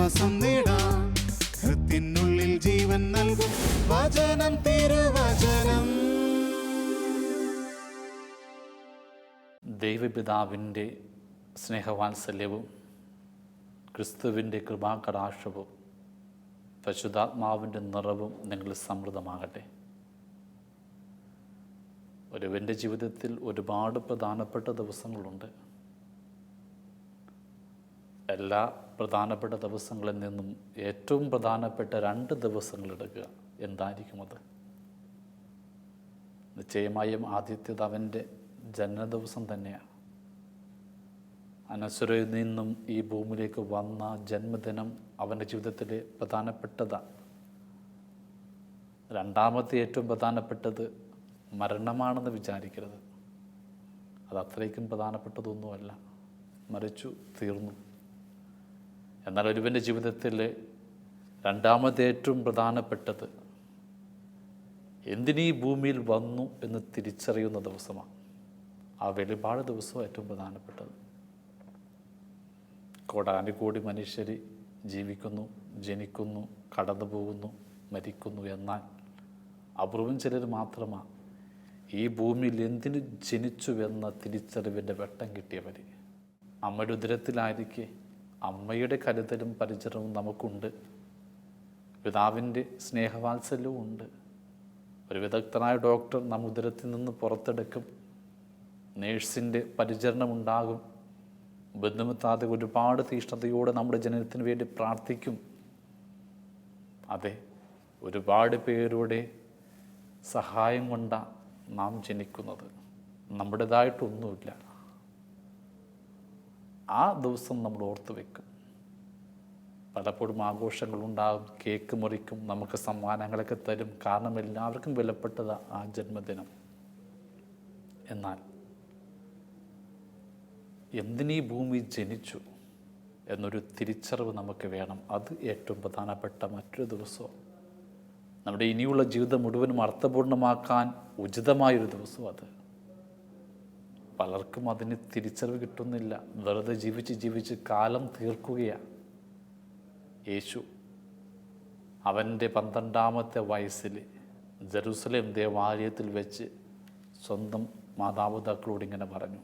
ആശ്വാസം നേടാം. ഹൃത്തിനുള്ളിൽ ജീവൻ നൽകും വചനം, തിരുവചനം. ദൈവപിതാവിൻ്റെ സ്നേഹവാത്സല്യവും ക്രിസ്തുവിൻ്റെ കൃപാകടാക്ഷവും പരിശുദ്ധാത്മാവിൻ്റെ നിറവും നിങ്ങളിൽ സമൃദ്ധമാകട്ടെ. ഒരുവൻ്റെ ജീവിതത്തിൽ ഒരുപാട് പ്രധാനപ്പെട്ട ദിവസങ്ങളുണ്ട്. എല്ലാ പ്രധാനപ്പെട്ട ദിവസങ്ങളിൽ നിന്നും ഏറ്റവും പ്രധാനപ്പെട്ട 2 ദിവസങ്ങൾ എടുക്കുക. എന്തായിരിക്കും അത്? നിശ്ചയമായും ആദ്യത്തേത് അവൻ്റെ ജനനദിവസം തന്നെയാണ്. അനശ്വരയിൽ നിന്നും ഈ ഭൂമിയിലേക്ക് വന്ന ജന്മദിനം അവൻ്റെ ജീവിതത്തിലെ പ്രധാനപ്പെട്ടതാണ്. രണ്ടാമത്തെ ഏറ്റവും പ്രധാനപ്പെട്ടത് മരണമാണെന്ന് വിചാരിക്കരുത്. അത് അത്രയ്ക്കും പ്രധാനപ്പെട്ടതൊന്നുമല്ല. മരിച്ചു, തീർന്നു. എന്നാൽ ഒരുവൻ്റെ ജീവിതത്തിൽ രണ്ടാമത്തെ ഏറ്റവും പ്രധാനപ്പെട്ടത് എന്തിനീ ഭൂമിയിൽ വന്നു എന്ന് തിരിച്ചറിയുന്ന ദിവസമാണ്. ആ വെളിപാട് ദിവസവും ഏറ്റവും പ്രധാനപ്പെട്ടത്. കോടാനുകോടി മനുഷ്യർ ജീവിക്കുന്നു, ജനിക്കുന്നു, കടന്നു പോകുന്നു, മരിക്കുന്നു. എന്നാൽ അപൂർവം ചിലർ മാത്രമാണ് ഈ ഭൂമിയിൽ എന്തിനു ജനിച്ചുവെന്ന തിരിച്ചറിവിൻ്റെ വെട്ടം കിട്ടിയവർ. അമ്മയുടെ ഉദരത്തിലായിരിക്കെ അമ്മയുടെ കരുതലും പരിചരണവും നമുക്കുണ്ട്. പിതാവിൻ്റെ സ്നേഹവാത്സല്യവും ഉണ്ട്. ഒരു വിദഗ്ധനായ ഡോക്ടർ നമ്മ ഉദരത്തിൽ നിന്ന് പുറത്തെടുക്കും. നേഴ്സിൻ്റെ പരിചരണമുണ്ടാകും. ബന്ധുമിത്താതെ ഒരുപാട് തീഷ്ണതയോടെ നമ്മുടെ ജനനത്തിന് വേണ്ടി പ്രാർത്ഥിക്കും. അതെ, ഒരുപാട് പേരുടെ സഹായം കൊണ്ടാണ് നാം ജനിക്കുന്നത്. നമ്മുടേതായിട്ടൊന്നുമില്ല. ആ ദിവസം നമ്മൾ ഓർത്തു വെക്കും. പലപ്പോഴും ആഘോഷങ്ങളുണ്ടാകും, കേക്ക് മുറിക്കും, നമുക്ക് സമ്മാനങ്ങളൊക്കെ തരും. കാരണം എല്ലാവർക്കും വിലപ്പെട്ടതാണ് ആ ജന്മദിനം. എന്നാൽ എന്തിനീ ഭൂമി ജനിച്ചു എന്നൊരു തിരിച്ചറിവ് നമുക്ക് വേണം. അത് ഏറ്റവും പ്രധാനപ്പെട്ട മറ്റൊരു ദിവസവും നമ്മുടെ ഇനിയുള്ള ജീവിതം മുഴുവനും അർത്ഥപൂർണ്ണമാക്കാൻ ഉചിതമായൊരു ദിവസവും അത്. പലർക്കും അതിന് തിരിച്ചറിവ് കിട്ടുന്നില്ല. വെറുതെ ജീവിച്ച് കാലം തീർക്കുകയാണ്. യേശു അവൻ്റെ 12ാമത്തെ വയസ്സിൽ ജെറുസലേം ദേവാലയത്തിൽ വെച്ച് സ്വന്തം മാതാപിതാക്കളോട് ഇങ്ങനെ പറഞ്ഞു,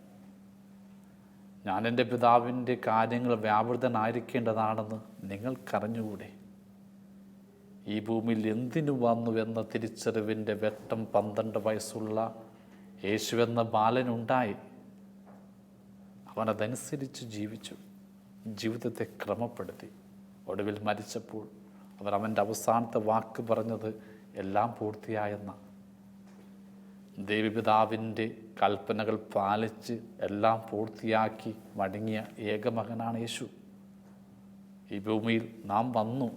ഞാൻ എൻ്റെ പിതാവിൻ്റെ കാര്യങ്ങൾ വ്യാപൃതനായിരിക്കേണ്ടതാണെന്ന് നിങ്ങൾക്കറിഞ്ഞുകൂടെ? ഈ ഭൂമിയിൽ എന്തിനു വന്നു എന്ന തിരിച്ചറിവിൻ്റെ വെട്ടം 12 വയസ്സുള്ള യേശുവെന്ന ബാലനുണ്ടായി. അവനതനുസരിച്ച് ജീവിച്ചു, ജീവിതത്തെ ക്രമപ്പെടുത്തി. ഒടുവിൽ മരിച്ചപ്പോൾ അവൻ്റെ അവസാനത്തെ വാക്ക് പറഞ്ഞത് എല്ലാം പൂർത്തിയായെന്ന. ദൈവപിതാവിൻ്റെ കൽപ്പനകൾ പാലിച്ച് എല്ലാം പൂർത്തിയാക്കി മടങ്ങിയ ഏകമകനാണ് യേശു. ഈ ഭൂമിയിൽ നാം വന്നു,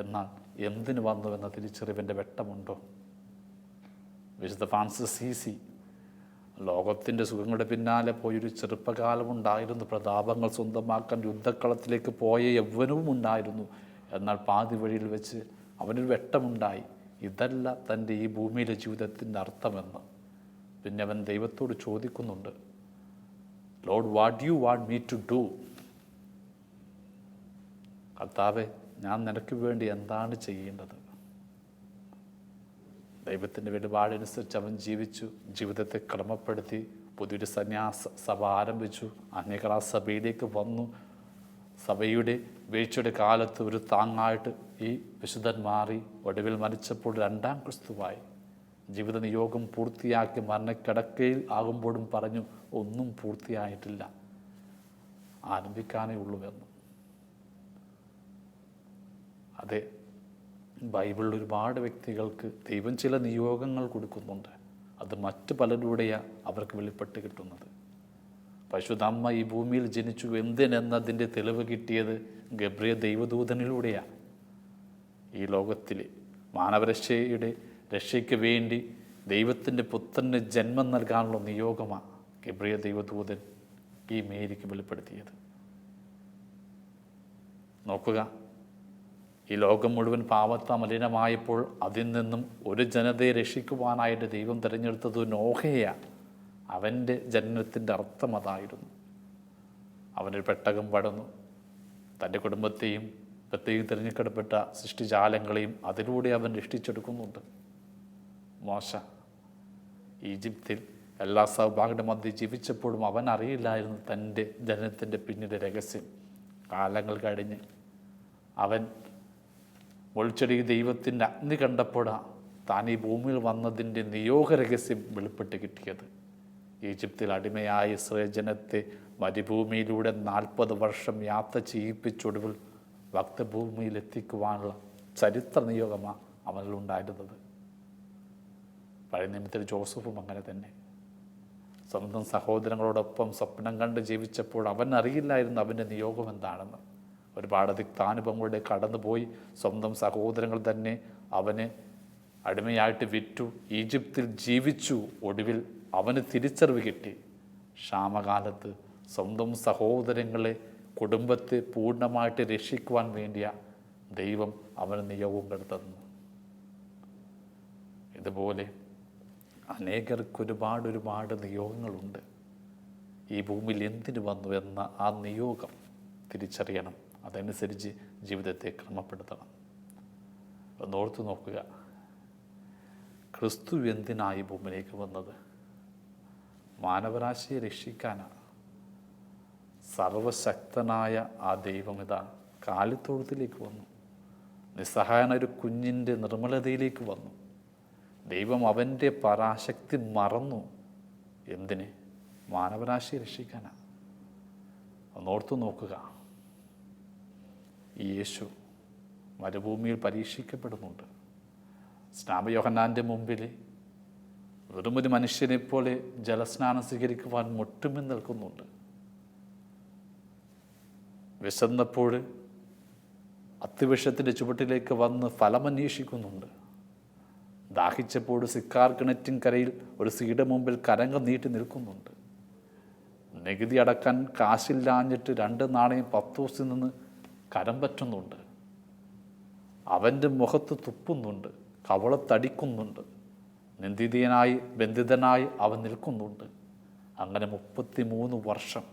എന്നാൽ എന്തിനു വന്നു എന്ന തിരിച്ചറിവിൻ്റെ വെട്ടമുണ്ടോ? വിശുദ്ധ ഫ്രാൻസിസ് അസീസി ലോകത്തിൻ്റെ സുഖങ്ങളുടെ പിന്നാലെ പോയൊരു ചെറുപ്പകാലമുണ്ടായിരുന്നു. പ്രതാപങ്ങൾ സ്വന്തമാക്കാൻ യുദ്ധക്കളത്തിലേക്ക് പോയ യൗവനവും ഉണ്ടായിരുന്നു. എന്നാൽ പാതി വഴിയിൽ വെച്ച് അവനൊരു വെട്ടമുണ്ടായി. ഇതല്ല തൻ്റെ ഈ ഭൂമിയിലെ ജീവിതത്തിൻ്റെ അർത്ഥമെന്ന്. പിന്നെ അവൻ ദൈവത്തോട് ചോദിക്കുന്നുണ്ട്, lord, what you want me to do? കർത്താവേ, ഞാൻ നിനക്ക് വേണ്ടി എന്താണ് ചെയ്യേണ്ടത്? ദൈവത്തിൻ്റെ വെളിപാടനുസരിച്ച് അവൻ ജീവിച്ചു, ജീവിതത്തെ ക്രമപ്പെടുത്തി. പുതിയൊരു സന്യാസ സഭ ആരംഭിച്ചു. അനേകർ ആ സഭയിലേക്ക് വന്നു. സഭയുടെ വീഴ്ചയുടെ കാലത്ത് ഒരു താങ്ങായിട്ട് ഈ വിശുദ്ധൻ മാറി. ഒടുവിൽ മരിച്ചപ്പോൾ 2ാം ക്രിസ്തുവായി. ജീവിത നിയോഗം പൂർത്തിയാക്കി മരണക്കിടക്കയിൽ ആകുമ്പോഴും പറഞ്ഞു, ഒന്നും പൂർത്തിയായിട്ടില്ല, ആരംഭിക്കാനേ ഉള്ളൂവെന്ന്. അതെ, ബൈബിളിൽ ഒരുപാട് വ്യക്തികൾക്ക് ദൈവം ചില നിയോഗങ്ങൾ കൊടുക്കുന്നുണ്ട്. അത് മറ്റു പലരുടെയാണ് അവർക്ക് വെളിപ്പെട്ട് കിട്ടുന്നത്. പരിശുദ്ധ അമ്മ ഈ ഭൂമിയിൽ ജനിച്ചു എന്തിനെന്നതിൻ്റെ തെളിവ് കിട്ടിയത് ഗബ്രിയേൽ ദൈവദൂതനിലൂടെയാണ്. ഈ ലോകത്തിലെ മാനവരക്ഷയുടെ രക്ഷയ്ക്ക് വേണ്ടി ദൈവത്തിൻ്റെ പുത്രന് ജന്മം നൽകാനുള്ള നിയോഗമാണ് ഗബ്രിയേൽ ദൈവദൂതൻ ഈ മേരിക്ക് വെളിപ്പെടുത്തിയത്. നോക്കുക, ഈ ലോകം മുഴുവൻ പാപത്താൽ മലിനമായപ്പോൾ അതിൽ നിന്നും ഒരു ജനതയെ രക്ഷിക്കുവാനായിട്ട് ദൈവം തിരഞ്ഞെടുത്തത് നോഹയാണ്. അവൻ്റെ ജനനത്തിൻ്റെ അർത്ഥം അതായിരുന്നു. അവനൊരു പെട്ടകം പടന്നു, തൻ്റെ കുടുംബത്തെയും പ്രത്യേകം തിരഞ്ഞെടുക്കപ്പെട്ട സൃഷ്ടിജാലങ്ങളെയും അതിലൂടെ അവൻ രക്ഷിച്ചെടുക്കുന്നുണ്ട്. മോശ ഈജിപ്തിൽ എല്ലാ സൗഭാഗ്യയുടെ മധ്യ ജീവിച്ചപ്പോഴും അവൻ അറിയില്ലായിരുന്നു തൻ്റെ ജനനത്തിൻ്റെ പിന്നിലെ രഹസ്യം. കാലങ്ങൾ കഴിഞ്ഞ് അവൻ ഒളിച്ചെടി ദൈവത്തിൻ്റെ അഗ്നി കണ്ടപ്പോഴാണ് താൻ ഈ ഭൂമിയിൽ വന്നതിൻ്റെ നിയോഗ രഹസ്യം വെളിപ്പെട്ട് കിട്ടിയത്. ഈജിപ്തിൽ അടിമയായ ഇസ്രായേൽ ജനത്തെ മരുഭൂമിയിലൂടെ 40 വർഷം യാത്ര ചെയ്യിപ്പിച്ചൊടുവിൽ ഭക്തഭൂമിയിൽ എത്തിക്കുവാനുള്ള ചരിത്ര നിയോഗമാണ് അവനിലുണ്ടായിരുന്നത്. പഴയ നിയമത്തിൽ ജോസഫും അങ്ങനെ തന്നെ. സ്വന്തം സഹോദരങ്ങളോടൊപ്പം സ്വപ്നം കണ്ട് ജീവിച്ചപ്പോൾ അവൻ അറിയില്ലായിരുന്നു അവൻ്റെ നിയോഗം എന്താണെന്ന്. ഒരുപാട് തിക്താനുഭവങ്ങളുടെ കടന്നുപോയി. സ്വന്തം സഹോദരങ്ങൾ തന്നെ അവനെ അടിമയായിട്ട് വിറ്റു. ഈജിപ്തിൽ ജീവിച്ചു. ഒടുവിൽ അവന് തിരിച്ചറിവ് കിട്ടി. ക്ഷാമകാലത്ത് സ്വന്തം സഹോദരങ്ങളെ, കുടുംബത്തെ പൂർണ്ണമായിട്ട് രക്ഷിക്കുവാൻ വേണ്ടിയ ദൈവം അവന് നിയോഗം കെടുത്തന്നു. ഇതുപോലെ അനേകർക്ക് ഒരുപാട് നിയോഗങ്ങളുണ്ട്. ഈ ഭൂമിയിൽ എന്തിനു വന്നു എന്ന ആ നിയോഗം തിരിച്ചറിയണം. അതനുസരിച്ച് ജീവിതത്തെ ക്രമപ്പെടുത്തണം. ഒന്നോർത്ത് നോക്കുക, ക്രിസ്തു എന്തിനായി ഭൂമിയിലേക്ക് വന്നത്? മാനവരാശിയെ രക്ഷിക്കാനാണ്. സർവശക്തനായ ആ ദൈവം ഇതാ കാലിത്തൊഴുത്തിലേക്ക് വന്നു. നിസ്സഹായനായ ഒരു കുഞ്ഞിൻ്റെ നിർമ്മലതയിലേക്ക് വന്നു. ദൈവം അവൻ്റെ പരാശക്തി മറന്നു. എന്തിന്? മാനവരാശിയെ രക്ഷിക്കാനാണ്. ഒന്നോർത്തു നോക്കുക, ഈ യേശു മരുഭൂമിയിൽ പരീക്ഷിക്കപ്പെടുന്നുണ്ട്. സ്നാപക യോഹന്നാൻ്റെ മുമ്പിൽ വെറുമൊരു മനുഷ്യനെ പോലെ ജലസ്നാനം സ്വീകരിക്കുവാൻ മുട്ടുമിൽ നിൽക്കുന്നുണ്ട്. വിശന്നപ്പോൾ അത്തിവൃക്ഷത്തിൻ്റെ ചുവട്ടിലേക്ക് വന്ന് ഫലമന്വേഷിക്കുന്നുണ്ട്. ദാഹിച്ചപ്പോൾ സിക്കാർ കിണറ്റിൻകരയിൽ ഒരു സീയുടെ മുമ്പിൽ കരങ്ങൾ നീട്ടി നിൽക്കുന്നുണ്ട്. നികുതി അടക്കാൻ കാശില്ലാഞ്ഞിട്ട് 2 നാണയം 10 ദിവസം നിന്ന് കരം പറ്റുന്നുണ്ട്. അവൻ്റെ മുഖത്ത് തുപ്പുന്നുണ്ട്, കവളത്തടിക്കുന്നുണ്ട്. നിന്ദിതനായി ബന്ധിതനായി അവൻ നിൽക്കുന്നുണ്ട്. അങ്ങനെ 33 വർഷം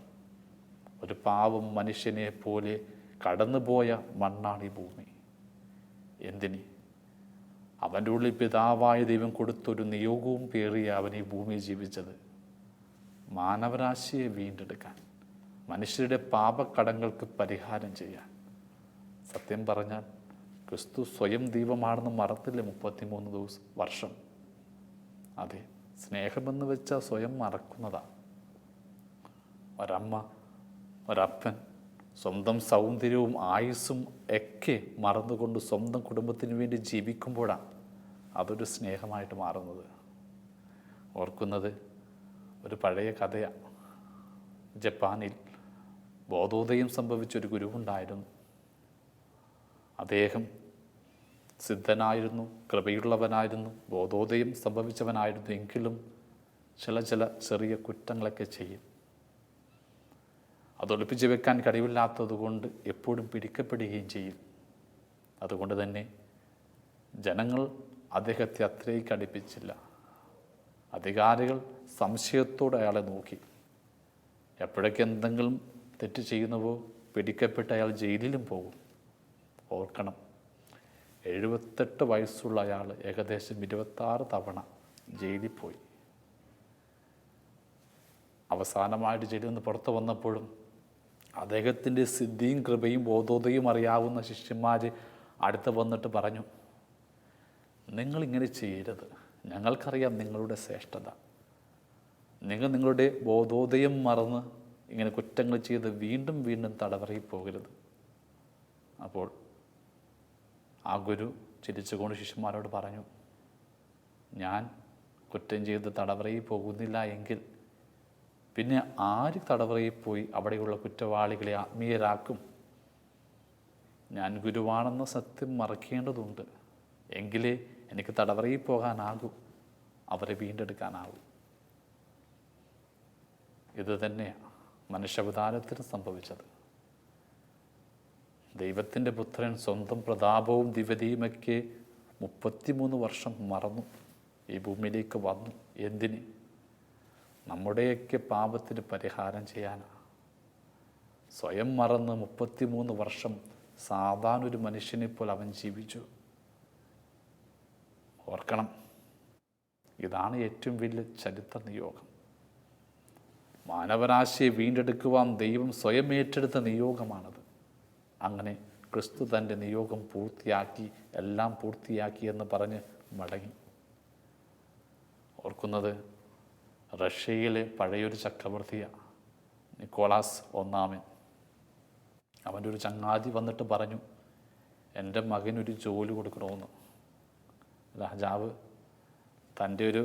ഒരു പാവം മനുഷ്യനെ പോലെ കടന്നുപോയ മണ്ണാണ് ഈ ഭൂമി. എന്തിന്? അവൻ്റെ ഉള്ളിൽ പിതാവായ ദൈവം കൊടുത്തൊരു നിയോഗവും പേറിയ അവൻ ഈ ഭൂമിയിൽ ജീവിച്ചത് മാനവരാശിയെ വീണ്ടെടുക്കാൻ, മനുഷ്യരുടെ പാപക്കടങ്ങൾക്ക് പരിഹാരം ചെയ്യാൻ. സത്യം പറഞ്ഞാൽ ക്രിസ്തു സ്വയം ദൈവമാണെന്ന് മറത്തില്ല 33 വർഷം. അതെ, സ്നേഹമെന്ന് വെച്ചാൽ സ്വയം മറക്കുന്നതാണ്. ഒരമ്മ, ഒരപ്പൻ സ്വന്തം സൗന്ദര്യവും ആയുസ്സും ഒക്കെ മറന്നുകൊണ്ട് സ്വന്തം കുടുംബത്തിന് വേണ്ടി ജീവിക്കുമ്പോഴാണ് അതൊരു സ്നേഹമായിട്ട് മാറുന്നത്. ഓർക്കുന്നത് ഒരു പഴയ കഥയാണ്. ജപ്പാനിൽ ബോധോദയം സംഭവിച്ചൊരു ഗുരുവുണ്ടായിരുന്നു. അദ്ദേഹം സിദ്ധനായിരുന്നു, കൃപയുള്ളവനായിരുന്നു, ബോധോദയം സംഭവിച്ചവനായിരുന്നു. എങ്കിലും ചില ചെറിയ കുറ്റങ്ങളൊക്കെ ചെയ്യും. അതൊളിപ്പിച്ച് വെക്കാൻ കഴിവില്ലാത്തതുകൊണ്ട് എപ്പോഴും പിടിക്കപ്പെടുകയും ചെയ്യും. അതുകൊണ്ട് തന്നെ ജനങ്ങൾ അദ്ദേഹത്തെ അത്രയ്ക്ക് അടുപ്പിച്ചില്ല. അധികാരികൾ സംശയത്തോടെ അയാളെ നോക്കി. എപ്പോഴൊക്കെ എന്തെങ്കിലും തെറ്റ് ചെയ്യുന്നുവോ പിടിക്കപ്പെട്ട് അയാൾ ജയിലിലും പോകും. ഓർക്കണം, 78 വയസ്സുള്ള അയാൾ ഏകദേശം 26 തവണ ജയിലിൽ പോയി. അവസാനമായിട്ട് ജയിലിൽ നിന്ന് പുറത്ത് വന്നപ്പോഴും അദ്ദേഹത്തിൻ്റെ സിദ്ധിയും കൃപയും ബോധോദയം അറിയാവുന്ന ശിഷ്യന്മാർ അടുത്ത് വന്നിട്ട് പറഞ്ഞു, നിങ്ങളിങ്ങനെ ചെയ്യരുത്. ഞങ്ങൾക്കറിയാം നിങ്ങളുടെ ശ്രേഷ്ഠത. നിങ്ങളുടെ ബോധോദയം മറന്ന് ഇങ്ങനെ കുറ്റങ്ങൾ ചെയ്ത് വീണ്ടും വീണ്ടും തടവറയിൽ പോകരുത്. അപ്പോൾ ആ ഗുരു ചിരിച്ചുകൊണ്ട് ശിഷ്യന്മാരോട് പറഞ്ഞു, ഞാൻ കുറ്റം ചെയ്ത് തടവറയിൽ പോകുന്നില്ല എങ്കിൽ പിന്നെ ആര് തടവറയിൽ പോയി അവിടെയുള്ള കുറ്റവാളികളെ ആത്മീയരാക്കും? ഞാൻ ഗുരുവാണെന്ന സത്യം മറക്കേണ്ടതുണ്ട്. എങ്കിലേ എനിക്ക് തടവറയിൽ പോകാനാകൂ, അവരെ വീണ്ടെടുക്കാനാകൂ. ഇത് തന്നെയാണ് മനുഷ്യാവതാരത്തിന് സംഭവിച്ചത്. ദൈവത്തിൻ്റെ പുത്രൻ സ്വന്തം പ്രതാപവും ദിവ്യതയുമൊക്കെ 33 വർഷം മറന്നു ഈ ഭൂമിയിലേക്ക് വന്നു. എന്തിന്? നമ്മുടെയൊക്കെ പാപത്തിന് പരിഹാരം ചെയ്യാനാണ്. സ്വയം മറന്ന് 33 വർഷം സാധാരണ ഒരു മനുഷ്യനെ പോലെ അവൻ ജീവിച്ചു. ഓർക്കണം, ഇതാണ് ഏറ്റവും വലിയ ചരിത്ര നിയോഗം. മാനവരാശിയെ വീണ്ടെടുക്കുവാൻ ദൈവം സ്വയം ഏറ്റെടുത്ത നിയോഗമാണത്. അങ്ങനെ ക്രിസ്തു തൻ്റെ നിയോഗം പൂർത്തിയാക്കി, എല്ലാം പൂർത്തിയാക്കി എന്ന് പറഞ്ഞ് മടങ്ങി. ഓർക്കുന്നത് റഷ്യയിലെ പഴയൊരു ചക്രവർത്തിയാണ്, നിക്കോളാസ് ഒന്നാമൻ. അവൻ്റെ ഒരു ചങ്ങാതി വന്നിട്ട് പറഞ്ഞു, എൻ്റെ മകനൊരു ജോലി കൊടുക്കണമെന്ന്. രാജാവ് തൻ്റെ ഒരു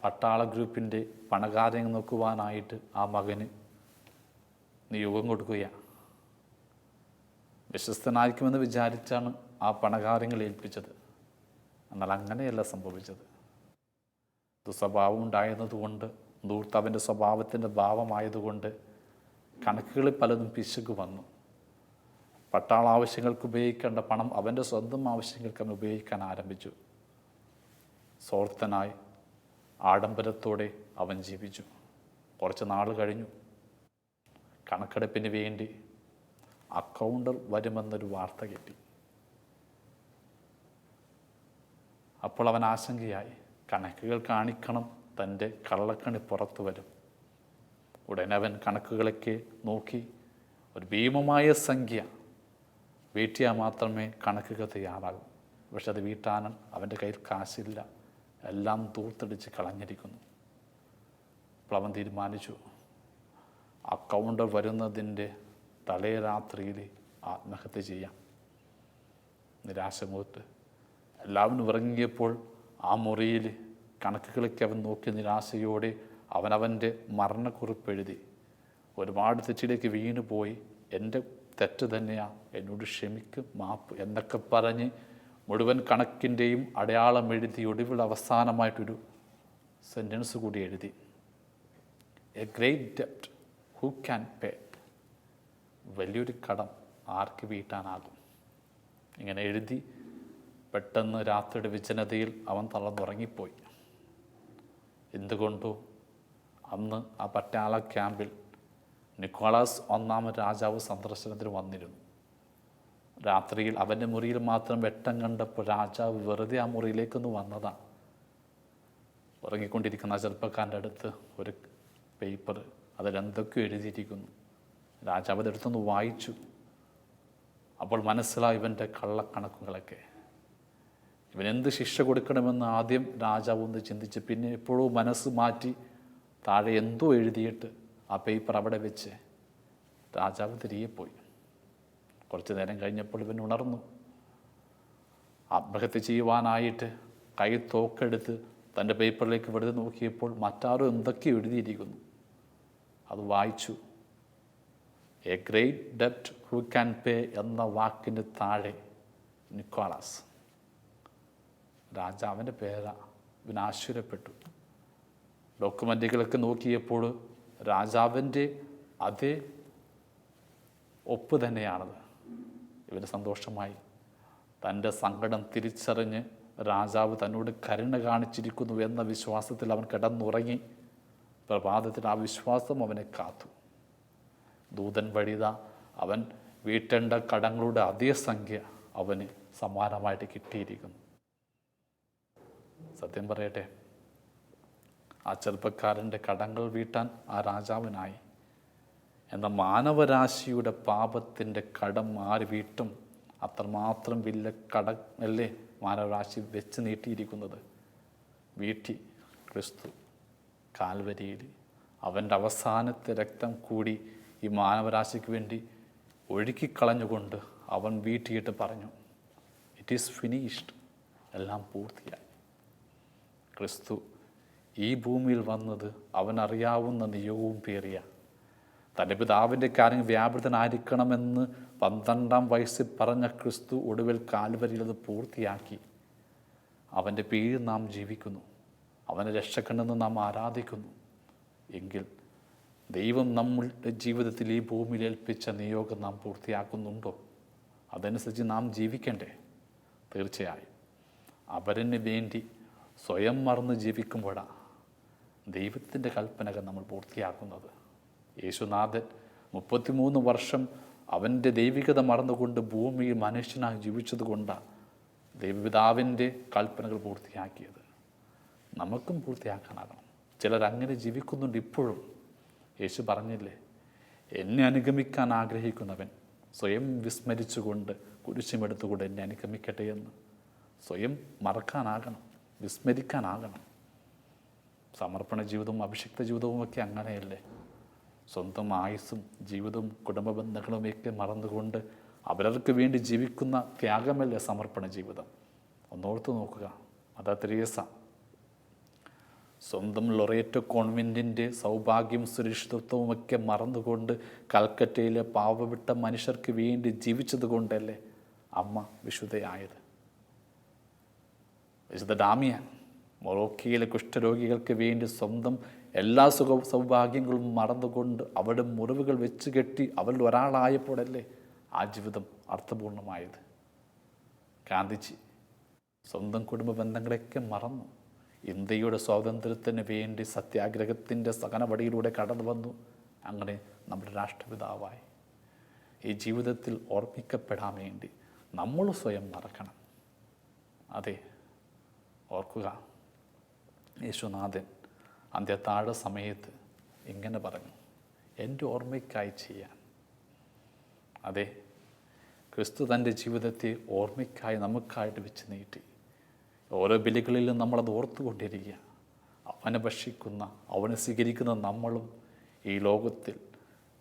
പട്ടാള ഗ്രൂപ്പിൻ്റെ പണകാര്യങ്ങൾ നോക്കുവാനായിട്ട് ആ മകന് നിയോഗം കൊടുക്കുകയാണ്. വിശ്വസ്തനായിരിക്കുമെന്ന് വിചാരിച്ചാണ് ആ പണകാര്യങ്ങൾ ഏൽപ്പിച്ചത്. എന്നാൽ അങ്ങനെയല്ല സംഭവിച്ചത്. ദുസ്വഭാവം ഉണ്ടായിരുന്നതുകൊണ്ട്, ധൂർത്തവൻ്റെ സ്വഭാവത്തിൻ്റെ ഭാവമായതുകൊണ്ട് കണക്കുകളിൽ പലതും പിശക് വന്നു. പട്ടാള ആവശ്യങ്ങൾക്ക് ഉപയോഗിക്കേണ്ട പണം അവൻ്റെ സ്വന്തം ആവശ്യങ്ങൾക്ക് അവൻ ഉപയോഗിക്കാൻ ആരംഭിച്ചു. സ്വാർത്ഥനായി ആഡംബരത്തോടെ അവൻ ജീവിച്ചു. കുറച്ച് നാൾ കഴിഞ്ഞു. കണക്കെടുപ്പിന് വേണ്ടി അക്കൗണ്ടർ വരുമെന്നൊരു വാർത്ത കിട്ടി. അപ്പോൾ അവൻ ആശങ്കയായി. കണക്കുകൾ കാണിക്കണം, തൻ്റെ കള്ളക്കണി പുറത്തു വരും. ഉടനെ അവൻ കണക്കുകളൊക്കെ നോക്കി ഒരു ഭീമമായ സംഖ്യ വീട്ടിയാൽ മാത്രമേ കണക്കുകൾ തയ്യാറാകൂ. പക്ഷെ അത് വീട്ടാനും അവൻ്റെ കയ്യിൽ കാശില്ല, എല്ലാം തൂർത്തടിച്ച് കളഞ്ഞിരിക്കുന്നു. അപ്പോൾ അവൻ തീരുമാനിച്ചു, അക്കൗണ്ടർ വരുന്നതിൻ്റെ തലേ രാത്രിയിൽ ആത്മഹത്യ ചെയ്യാം. നിരാശമൂത്ത് എല്ലാവരും ഉറങ്ങിയപ്പോൾ ആ മുറിയിൽ കണക്കുകളൊക്കെ അവൻ നോക്കി നിരാശയോടെ അവനവൻ്റെ മരണക്കുറിപ്പ് എഴുതി. ഒരുപാട് തെറ്റിലേക്ക് വീണു പോയി. എൻ്റെ തെറ്റ് തന്നെയാണ്, എന്നോട് ക്ഷമിക്കും, മാപ്പ് എന്നൊക്കെ പറഞ്ഞ് മുഴുവൻ കണക്കിൻ്റെയും അടയാളം എഴുതി ഒടുവിൽ അവസാനമായിട്ടൊരു സെൻറ്റൻസ് കൂടി എഴുതി, എ ഗ്രേറ്റ് ഡെപ്റ്റ് ഹു ക്യാൻ പേ. വലിയൊരു കടം ആർക്ക് വീട്ടാനാകും? ഇങ്ങനെ എഴുതി പെട്ടെന്ന് രാത്രിയുടെ വിജനതയിൽ അവൻ തളർന്നുറങ്ങിപ്പോയി. എന്തുകൊണ്ടോ അന്ന് ആ പട്ടാള ക്യാമ്പിൽ നിക്കോളാസ് ഒന്നാമൻ രാജാവ് സന്ദർശനത്തിന് വന്നിരുന്നു. രാത്രിയിൽ അവൻ്റെ മുറിയിൽ മാത്രം വെട്ടം കണ്ടപ്പോൾ രാജാവ് വെറുതെ ആ മുറിയിലേക്കൊന്ന് വന്നതാണ്. ഉറങ്ങിക്കൊണ്ടിരിക്കുന്ന ആ ചെറുപ്പക്കാരൻ്റെ അടുത്ത് ഒരു പേപ്പർ, അതിലെന്തൊക്കെയോ എഴുതിയിരിക്കുന്നു. രാജാവ് അതെടുത്തൊന്ന് വായിച്ചു. അപ്പോൾ മനസ്സിലായി ഇവൻ്റെ കള്ളക്കണക്കുകളൊക്കെ. ഇവനെന്ത് ശിക്ഷ കൊടുക്കണമെന്ന് ആദ്യം രാജാവ് ഒന്ന് ചിന്തിച്ച്, പിന്നെ എപ്പോഴോ മനസ്സ് മാറ്റി താഴെ എന്തോ എഴുതിയിട്ട് ആ പേപ്പർ അവിടെ വെച്ച് രാജാവ് തിരികെ പോയി. കുറച്ച് നേരം കഴിഞ്ഞപ്പോൾ ഇവൻ ഉണർന്നു. ആത്മഹത്യ ചെയ്യുവാനായിട്ട് കൈ തോക്കെടുത്ത് തൻ്റെ പേപ്പറിലേക്ക് വെറുതെ നോക്കിയപ്പോൾ മറ്റാരോ എന്തൊക്കെയോ എഴുതിയിരിക്കുന്നു. അത് വായിച്ചു. എ ഗ്രേറ്റ് ഡെപ്റ്റ് ഹു ക്യാൻ പേ എന്ന വാക്കിൻ്റെ താഴെ നിക്കോളാസ്. രാജാവിൻ്റെ പേരാ. ഇവൻ ആശ്ചര്യപ്പെട്ടു. ഡോക്യുമെൻ്റുകളൊക്കെ നോക്കിയപ്പോൾ രാജാവിൻ്റെ അതേ ഒപ്പ് തന്നെയാണത്. ഇവന് സന്തോഷമായി. തൻ്റെ സങ്കടം തിരിച്ചറിഞ്ഞ് രാജാവ് തന്നോട് കരുണ കാണിച്ചിരിക്കുന്നു എന്ന വിശ്വാസത്തിൽ അവൻ കിടന്നുറങ്ങി. പ്രഭാതത്തിൽ ആ വിശ്വാസം അവനെ കാത്തു. ദൂതൻ വഴിത അവൻ വീട്ടേണ്ട കടങ്ങളുടെ അതേ സംഖ്യ അവന് സമാനമായിട്ട് കിട്ടിയിരിക്കുന്നു. സത്യം പറയട്ടെ, ആ ചെറുപ്പക്കാരൻ്റെ കടങ്ങൾ വീട്ടാൻ ആ രാജാവിനായി. എന്നാൽ മാനവരാശിയുടെ പാപത്തിൻ്റെ കടം ആര് വീട്ടും? അത്രമാത്രം വലിയ കടമല്ലേ മാനവരാശി വെച്ച് നീട്ടിയിരിക്കുന്നത്. വീട്ടി ക്രിസ്തു കാൽവരിയിൽ അവൻ്റെ അവസാനത്തെ രക്തം കൂടി ഈ മാനവരാശിക്ക് വേണ്ടി ഒഴുക്കിക്കളഞ്ഞുകൊണ്ട് അവൻ വീട്ടിയിട്ട് പറഞ്ഞു, ഇറ്റ് ഈസ് ഫിനിഷ്ഡ്, എല്ലാം പൂർത്തിയായി. ക്രിസ്തു ഈ ഭൂമിയിൽ വന്നത് അവനറിയാവുന്ന നിയോഗവും പേറിയ തൻ്റെ പിതാവിൻ്റെ കാര്യം വ്യാപൃതനായിരിക്കണമെന്ന് 12-ാം വയസ്സിൽ പറഞ്ഞ ക്രിസ്തു ഒടുവിൽ കാൽവരിയിൽ അത് പൂർത്തിയാക്കി. അവൻ്റെ പേരിൽ നാം ജീവിക്കുന്നു, അവനെ രക്ഷകനെന്ന് നാം ആരാധിക്കുന്നു. എങ്കിൽ ദൈവം നമ്മളുടെ ജീവിതത്തിൽ ഈ ഭൂമിയിൽ ഏൽപ്പിച്ച നിയോഗം നാം പൂർത്തിയാക്കുന്നുണ്ടോ? അതനുസരിച്ച് നാം ജീവിക്കണ്ടേ? തീർച്ചയായും അവരന് വേണ്ടി സ്വയം മറന്ന് ജീവിക്കുമ്പോഴാണ് ദൈവത്തിൻ്റെ കൽപ്പനകൾ നമ്മൾ പൂർത്തിയാക്കുന്നത്. യേശുനാഥൻ 33 വർഷം അവൻ്റെ ദൈവികത മറന്നുകൊണ്ട് ഭൂമിയിൽ മനുഷ്യനായി ജീവിച്ചത് കൊണ്ടാണ് ദൈവപിതാവിൻ്റെ കൽപ്പനകൾ പൂർത്തിയാക്കിയത്. നമുക്കും പൂർത്തിയാക്കാനാകണം. ചിലരങ്ങനെ ജീവിക്കുന്നുണ്ട് ഇപ്പോഴും. യേശു പറഞ്ഞില്ലേ, എന്നെ അനുഗമിക്കാൻ ആഗ്രഹിക്കുന്നവൻ സ്വയം വിസ്മരിച്ചുകൊണ്ട് കുരിശുമെടുത്തുകൊണ്ട് എന്നെ അനുഗമിക്കട്ടെ എന്ന്. സ്വയം മറക്കാനാകണം, വിസ്മരിക്കാനാകണം. സമർപ്പണ ജീവിതവും അഭിഷിക്ത ജീവിതവുമൊക്കെ അങ്ങനെയല്ലേ. സ്വന്തം ആയുസ്സും ജീവിതവും കുടുംബ ബന്ധങ്ങളുമൊക്കെ മറന്നുകൊണ്ട് അവരവർക്ക് വേണ്ടി ജീവിക്കുന്ന ത്യാഗമല്ലേ സമർപ്പണ ജീവിതം. ഒന്നോർത്ത് നോക്കുക. അതാ തെരേസ സ്വന്തം ലൊറേറ്റോ കോൺവെൻറ്റിൻ്റെ സൗഭാഗ്യം സുരക്ഷിതത്വവുമൊക്കെ മറന്നുകൊണ്ട് കൽക്കറ്റയിലെ പാവപ്പെട്ട മനുഷ്യർക്ക് വേണ്ടി ജീവിച്ചത് കൊണ്ടല്ലേ അമ്മ വിശുദ്ധയായത്. വിശുദ്ധ ഡാമിയൻ മൊറോക്കയിലെ കുഷ്ഠരോഗികൾക്ക് വേണ്ടി സ്വന്തം എല്ലാ സൗഭാഗ്യങ്ങളും മറന്നുകൊണ്ട് അവരുടെ മുറിവുകൾ വെച്ച് കെട്ടി അവരിൽ ഒരാളായപ്പോഴല്ലേ ആ ജീവിതം അർത്ഥപൂർണമായത്. ഗാന്ധിജി സ്വന്തം കുടുംബ ബന്ധങ്ങളൊക്കെ മറന്നു ഇന്ത്യയുടെ സ്വാതന്ത്ര്യത്തിന് വേണ്ടി സത്യാഗ്രഹത്തിൻ്റെ സഹനവടിയിലൂടെ കടന്നു വന്നു. അങ്ങനെ നമ്മുടെ രാഷ്ട്രപിതാവായി. ഈ ജീവിതത്തിൽ ഓർമ്മിക്കപ്പെടാൻ വേണ്ടി നമ്മൾ സ്വയം മറക്കണം. അതെ, ഓർക്കുക, യേശുനാഥൻ അന്ത്യത്താഴ സമയത്ത് ഇങ്ങനെ പറഞ്ഞു, എൻ്റെ ഓർമ്മയ്ക്കായി ചെയ്യാൻ. അതെ, ക്രിസ്തു തൻ്റെ ജീവിതത്തെ ഓർമ്മയ്ക്കായി നമുക്കായിട്ട് വെച്ച് നീട്ടി. ഓരോ ബലികളിലും നമ്മളത് ഓർത്തുകൊണ്ടിരിക്കുക. അവനെ ഭക്ഷിക്കുന്ന, അവനെ സ്വീകരിക്കുന്ന നമ്മളും ഈ ലോകത്തിൽ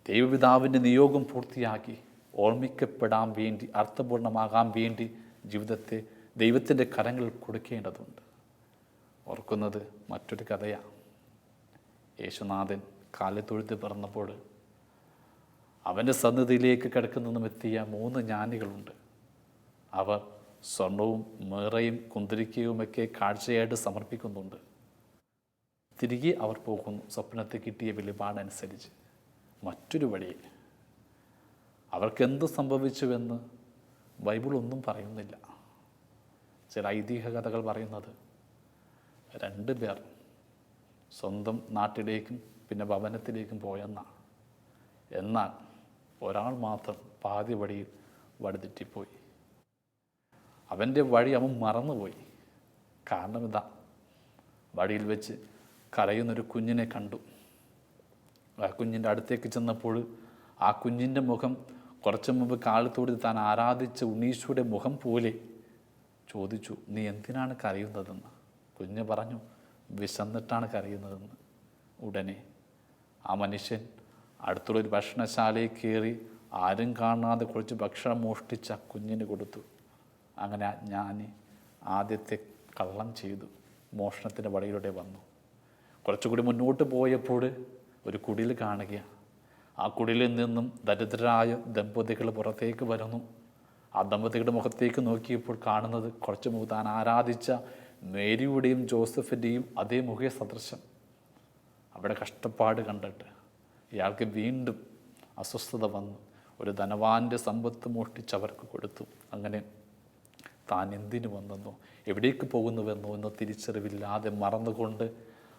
ദൈവപിതാവിൻ്റെ നിയോഗം പൂർത്തിയാക്കി ഓർമ്മിക്കപ്പെടാൻ വേണ്ടി, അർത്ഥപൂർണമാകാൻ വേണ്ടി ജീവിതത്തെ ദൈവത്തിൻ്റെ കരങ്ങളിൽ കൊടുക്കേണ്ടതുണ്ട്. ഓർക്കുന്നത് മറ്റൊരു കഥയാണ്. യേശുനാഥൻ കാലത്തൊഴുത്ത് പിറന്നപ്പോൾ അവൻ്റെ സന്നിധിയിലേക്ക് കിടക്കുന്നതും എത്തിയ 3 ജ്ഞാനികളുണ്ട്. അവർ സ്വർണവും മേറയും കുന്തിരിക്കയുമൊക്കെ കാഴ്ചയായിട്ട് സമർപ്പിക്കുന്നുണ്ട്. തിരികെ അവർ പോകുന്നു സ്വപ്നത്തിൽ കിട്ടിയ വെളിപാടനുസരിച്ച്. മറ്റൊരു വഴിയിൽ അവർക്കെന്ത് സംഭവിച്ചുവെന്ന് ബൈബിൾ ഒന്നും പറയുന്നില്ല. ചില ഐതിഹ്യ കഥകൾ പറയുന്നത് 2 പേർ സ്വന്തം നാട്ടിലേക്കും പിന്നെ ഭവനത്തിലേക്കും പോയെന്നാണ്. എന്നാൽ ഒരാൾ മാത്രം പാതി വഴിയിൽ വഴിതെറ്റിപ്പോയി. അവൻ്റെ വഴി അവൻ മറന്നുപോയി. കാരണം ഇതാ, വഴിയിൽ വെച്ച് കരയുന്നൊരു കുഞ്ഞിനെ കണ്ടു. ആ കുഞ്ഞിൻ്റെ അടുത്തേക്ക് ചെന്നപ്പോൾ ആ കുഞ്ഞിൻ്റെ മുഖം കുറച്ചു മുമ്പ് കാലത്തോട് താൻ ആരാധിച്ച ഉണ്ണീശോയുടെ മുഖം പോലെ. ചോദിച്ചു, നീ എന്തിനാണ് കരയുന്നതെന്ന്. കുഞ്ഞ് പറഞ്ഞു, വിശന്നിട്ടാണ് കരയുന്നതെന്ന്. ഉടനെ ആ മനുഷ്യൻ അടുത്തുള്ളൊരു ഭക്ഷണശാലയിൽ കയറി ആരും കാണാതെ കുറച്ച് ഭക്ഷണം മോഷ്ടിച്ച കുഞ്ഞിന് കൊടുത്തു. അങ്ങനെ ആ ജ്ഞാനി ആദ്യത്തെ കള്ളം ചെയ്തു, മോഷണത്തിൻ്റെ വഴിയിലൂടെ വന്നു. കുറച്ചുകൂടി മുന്നോട്ട് പോയപ്പോൾ ഒരു കുടിൽ കാണുകയാണ്. ആ കുടിലിൽ നിന്നും ദരിദ്രരായ ദമ്പതികൾ പുറത്തേക്ക് വരുന്നു. ആ ദമ്പതികളുടെ മുഖത്തേക്ക് നോക്കിയപ്പോൾ കാണുന്നത് കുറച്ച് മുമ്പ് താൻ ആരാധിച്ച മേരിയുടെയും ജോസഫിൻ്റെയും അതേ മുഖ സദൃശം. അവിടെ കഷ്ടപ്പാട് കണ്ടിട്ട് ഇയാൾക്ക് വീണ്ടും അസ്വസ്ഥത വന്നു. ഒരു ധനവാന്റെ സമ്പത്ത് മോഷ്ടിച്ച് അവർക്ക് കൊടുത്തു. അങ്ങനെ താൻ എന്തിനു വന്നെന്നോ എവിടേക്ക് പോകുന്നുവെന്നോ എന്നോ തിരിച്ചറിവില്ലാതെ മറന്നുകൊണ്ട്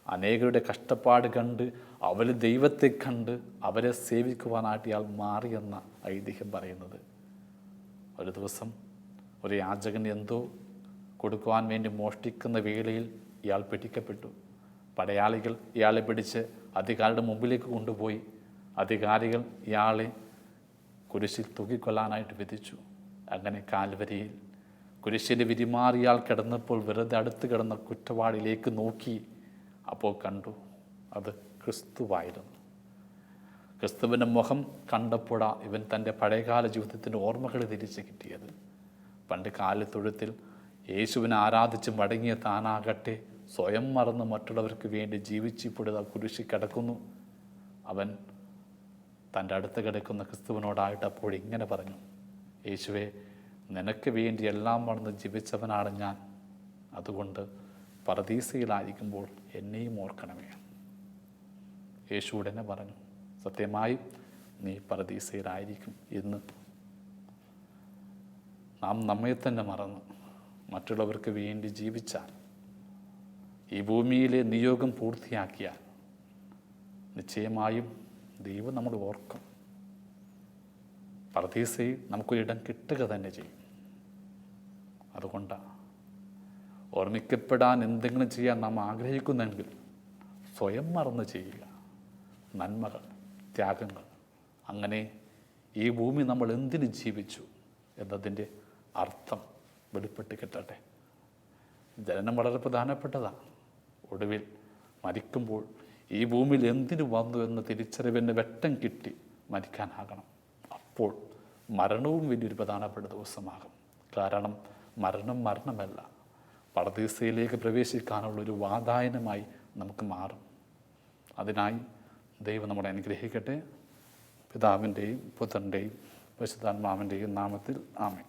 അനേകരുടെ കഷ്ടപ്പാട് കണ്ട് അവർ ദൈവത്തെ കണ്ട് അവരെ സേവിക്കുവാനായിട്ട് ഇയാൾ മാറിയെന്ന ഐതിഹ്യം പറയുന്നത്. ഒരു ദിവസം ഒരു യാചകൻ എന്തോ കൊടുക്കുവാൻ വേണ്ടി മോഷ്ടിക്കുന്ന വേളയിൽ ഇയാൾ പിടിക്കപ്പെട്ടു. പടയാളികൾ ഇയാളെ പിടിച്ച് അധികാരിയുടെ മുമ്പിലേക്ക് കൊണ്ടുപോയി. അധികാരികൾ ഇയാളെ കുരിശിൽ തൂക്കിക്കൊല്ലാനായിട്ട് വിധിച്ചു. അങ്ങനെ കാൽവരിയിൽ കുരിശിൻ്റെ വിരിമാറി ഇയാൾ കിടന്നപ്പോൾ വെറുതെ അടുത്ത് കിടന്ന കുറ്റവാളിയിലേക്ക് നോക്കി. അപ്പോൾ കണ്ടു, അത് ക്രിസ്തുവായിരുന്നു. ക്രിസ്തുവിൻ്റെ മുഖം കണ്ടപ്പോഴാ ഇവൻ തൻ്റെ പഴയകാല ജീവിതത്തിൻ്റെ ഓർമ്മകൾ തിരിച്ച് കിട്ടിയത്. പണ്ട് കാലത്തൊഴുത്തിൽ യേശുവിനെ ആരാധിച്ച് മടങ്ങിയ താനാകട്ടെ സ്വയം മറന്ന് മറ്റുള്ളവർക്ക് വേണ്ടി ജീവിച്ചിപ്പോഴത് കുരിശിൽ കിടക്കുന്നു. അവൻ തൻ്റെ അടുത്ത് കിടക്കുന്ന ക്രിസ്തുവിനോടായിട്ട് അപ്പോൾ ഇങ്ങനെ പറഞ്ഞു, യേശുവേ, നിനക്ക് വേണ്ടി എല്ലാം മറന്ന് ജീവിച്ചവനാണ് ഞാൻ. അതുകൊണ്ട് പരദീസയിലായിരിക്കുമ്പോൾ എന്നെയും ഓർക്കണമേ. യേശു ഉടനെ പറഞ്ഞു, സത്യമായും നീ പരദീസയിലായിരിക്കും. ഇന്ന് നാം നമ്മെ തന്നെ മറന്ന് മറ്റുള്ളവർക്ക് വേണ്ടി ജീവിച്ചാൽ, ഈ ഭൂമിയിലെ നിയോഗം പൂർത്തിയാക്കിയാൽ നിശ്ചയമായും ദൈവം നമ്മൾ ഓർക്കും. പർദീസയിൽ നമുക്കൊരിടം കിട്ടുക തന്നെ ചെയ്യും. അതുകൊണ്ടാണ് ഓർമ്മിക്കപ്പെടാൻ എന്തെങ്കിലും ചെയ്യാൻ നാം ആഗ്രഹിക്കുന്നെങ്കിൽ സ്വയം മറന്ന് ചെയ്യുക. നന്മകൾ, ത്യാഗങ്ങൾ, അങ്ങനെ ഈ ഭൂമി നമ്മൾ എന്തിനു ജീവിച്ചു എന്നതിൻ്റെ അർത്ഥം വെളിപ്പെട്ട് കിട്ടട്ടെ. ജനനം വളരെ പ്രധാനപ്പെട്ടതാണ്. ഒടുവിൽ മരിക്കുമ്പോൾ ഈ ഭൂമിയിൽ എന്തിനു വന്നു എന്ന തിരിച്ചറിവിൻ്റെ വെട്ടം കിട്ടി മരിക്കാനാകണം. അപ്പോൾ മരണവും വലിയൊരു പ്രധാനപ്പെട്ട ദിവസമാകും. കാരണം മരണമല്ല, പർദീസയിലേക്ക് പ്രവേശിക്കാനുള്ളൊരു വാതായനമായി നമുക്ക് മാറും. അതിനായി ദൈവം നമ്മളെ അനുഗ്രഹിക്കട്ടെ. പിതാവിൻ്റെയും പുത്രൻ്റെയും പരിശുദ്ധാത്മാവിൻ്റെയും നാമത്തിൽ ആമേൻ.